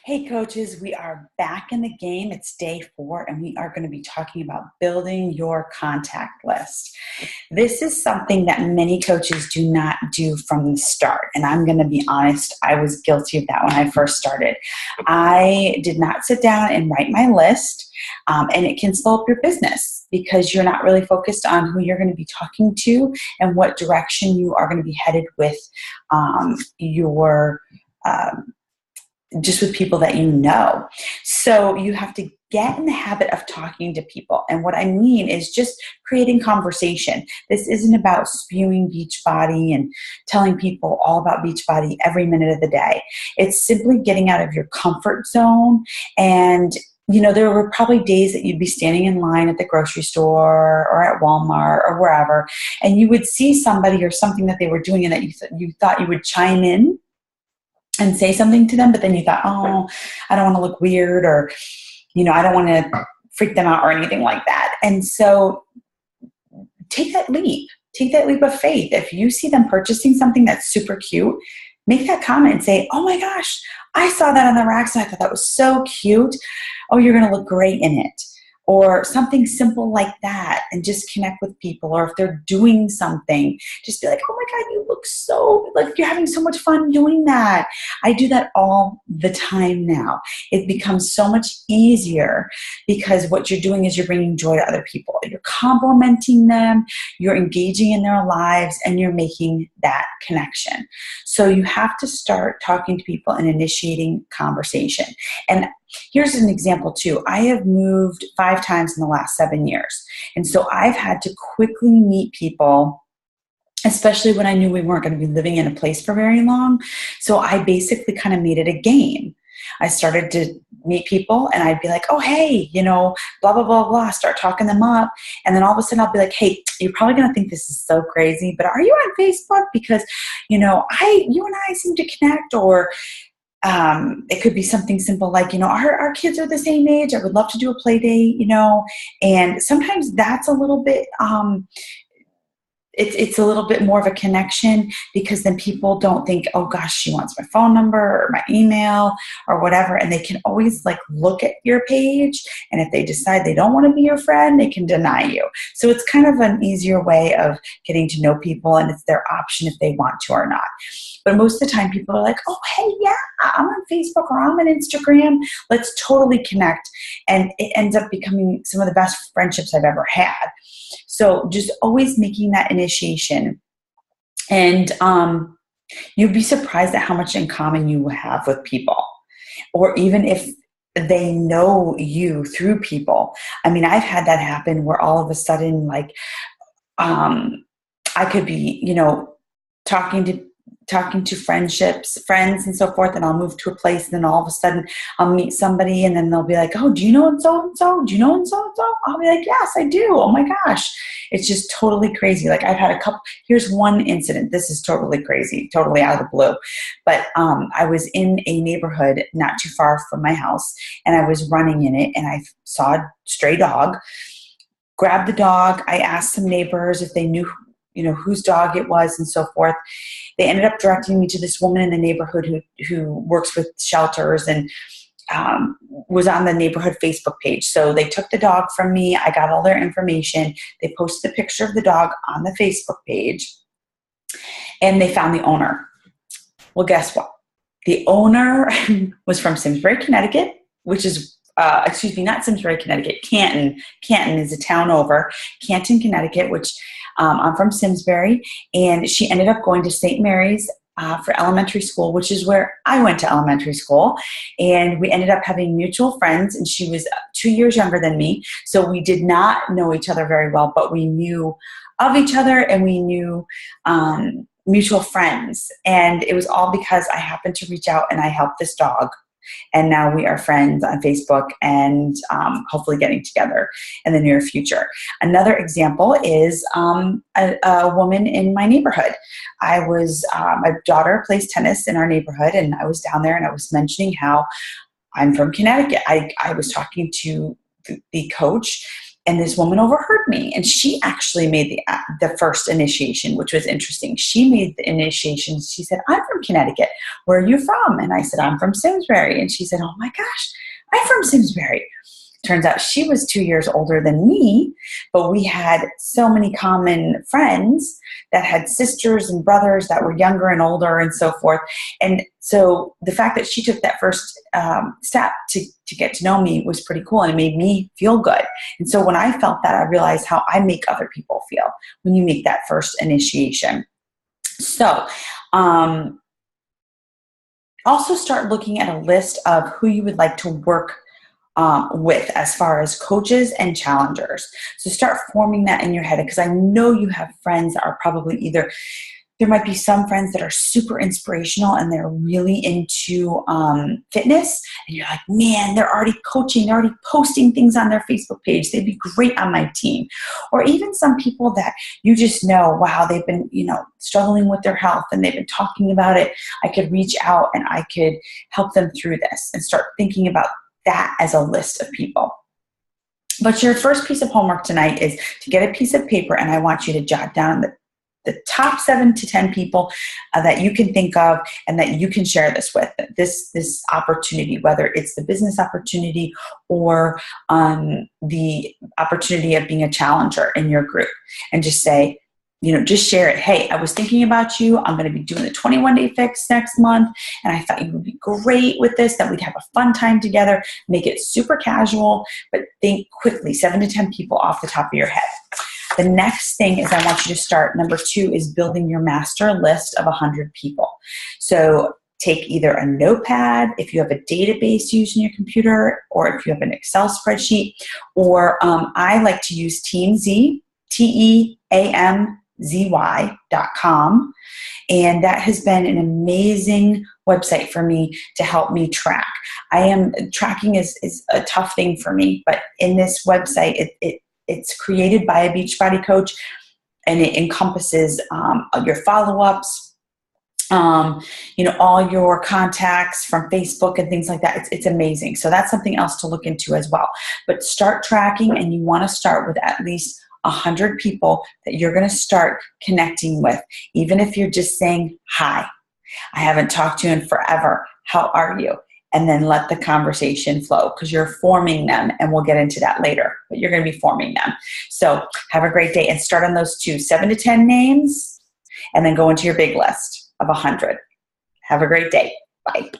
Hey coaches, we are back in the game. It's day 4 and we are going to be talking about building your contact list. This is something that many coaches do not do from the start. And I'm going to be honest, I was guilty of that when I first started. I did not sit down and write my list, and it can slow up your business because you're not really focused on who you're going to be talking to and what direction you are going to be headed with your just with people that you know. So you have to get in the habit of talking to people. And what I mean is just creating conversation. This isn't about spewing Beachbody and telling people all about Beachbody every minute of the day. It's simply getting out of your comfort zone. And there were probably days that you'd be standing in line at the grocery store or at Walmart or wherever, and you would see somebody or something that they were doing and that you thought you would chime in and say something to them, but then you thought, oh, I don't want to look weird, or, I don't want to freak them out or anything like that. And so take that leap of faith. If you see them purchasing something that's super cute, make that comment and say, oh my gosh, I saw that on the racks and I thought that was so cute. Oh, you're going to look great in it. Or something simple like that, and just connect with people. Or if they're doing something, just be like, oh my God, you look so, like you're having so much fun doing that. I do that all the time now. It becomes so much easier because what you're doing is you're bringing joy to other people. You're complimenting them, you're engaging in their lives, and you're making that connection. So you have to start talking to people and initiating conversation. And here's an example too. I have moved 5 times in the last 7 years. And so I've had to quickly meet people, especially when I knew we weren't going to be living in a place for very long. So I basically kind of made it a game. I started to meet people and I'd be like, oh, hey, blah, blah, blah, blah, start talking them up. And then all of a sudden I'll be like, hey, you're probably going to think this is so crazy, but are you on Facebook? Because, you and I seem to connect. Or it could be something simple like, our kids are the same age. I would love to do a play date, and sometimes that's a little bit, it's a little bit more of a connection, because then people don't think, oh gosh, she wants my phone number or my email or whatever. And they can always look at your page. And if they decide they don't want to be your friend, they can deny you. So it's kind of an easier way of getting to know people, and it's their option if they want to or not. But most of the time people are like, oh, hey, yeah, I'm on Facebook or I'm on Instagram. Let's totally connect. And it ends up becoming some of the best friendships I've ever had. So just always making that initiation. And you'd be surprised at how much in common you have with people. Or even if they know you through people. I mean, I've had that happen where all of a sudden, I could be, talking to friends and so forth, and I'll move to a place, and then all of a sudden I'll meet somebody, and then they'll be like, oh, do you know so-and-so? Do you know so-and-so? I'll be like, yes, I do. Oh my gosh. It's just totally crazy. I've had a couple, here's one incident. This is totally crazy, totally out of the blue. But I was in a neighborhood not too far from my house, and I was running in it, and I saw a stray dog. Grabbed the dog. I asked some neighbors if they knew whose dog it was and so forth. They ended up directing me to this woman in the neighborhood who works with shelters and was on the neighborhood Facebook page. So they took the dog from me. I got all their information. They posted a picture of the dog on the Facebook page, and they found the owner. Well, guess what? The owner was from Simsbury, Connecticut, which is not Simsbury, Connecticut, Canton. Canton is a town over. Canton, Connecticut, which I'm from Simsbury, and she ended up going to St. Mary's for elementary school, which is where I went to elementary school, and we ended up having mutual friends, and she was 2 years younger than me, so we did not know each other very well, but we knew of each other, and we knew mutual friends, and it was all because I happened to reach out and I helped this dog. And now we are friends on Facebook, and hopefully getting together in the near future. Another example is a woman in my neighborhood. My daughter plays tennis in our neighborhood, and I was down there and I was mentioning how I'm from Connecticut. I was talking to the coach, and this woman overheard me, and she actually made the first initiation, which was interesting. She made the initiation. She said, I'm from Connecticut. Where are you from? And I said, I'm from Simsbury. And she said, oh my gosh, I'm from Simsbury. Turns out she was 2 years older than me, but we had so many common friends that had sisters and brothers that were younger and older and so forth. And so the fact that she took that first step to get to know me was pretty cool, and it made me feel good. And so when I felt that, I realized how I make other people feel when you make that first initiation. So also start looking at a list of who you would like to work with as far as coaches and challengers. So start forming that in your head, because I know you have friends that are probably either, there might be some friends that are super inspirational and they're really into fitness, and you're like, man, they're already coaching, they're already posting things on their Facebook page. They'd be great on my team. Or even some people that you just know, wow, they've been, struggling with their health and they've been talking about it. I could reach out and I could help them through this, and start thinking about that as a list of people. But your first piece of homework tonight is to get a piece of paper, and I want you to jot down the top 7 to 10 people that you can think of and that you can share this with, this opportunity, whether it's the business opportunity or the opportunity of being a challenger in your group. And just say, just share it. Hey, I was thinking about you. I'm going to be doing the 21-day fix next month, and I thought you would be great with this, that we'd have a fun time together. Make it super casual, but think quickly, 7 to 10 people off the top of your head. The next thing is I want you to start, number 2, is building your master list of 100 people. So take either a notepad, if you have a database using your computer, or if you have an Excel spreadsheet, or I like to use TeamZ, TeamZY.com. And that has been an amazing website for me to help me track. Tracking is a tough thing for me, but in this website, it's created by a Beachbody coach, and it encompasses your follow-ups, all your contacts from Facebook and things like that. It's amazing. So that's something else to look into as well. But start tracking, and you want to start with at least 100 people that you're going to start connecting with, even if you're just saying, hi, I haven't talked to you in forever. How are you? And then let the conversation flow, because you're forming them, and we'll get into that later, but you're going to be forming them. So have a great day, and start on those 7 to 10 names, and then go into your big list of 100. Have a great day. Bye.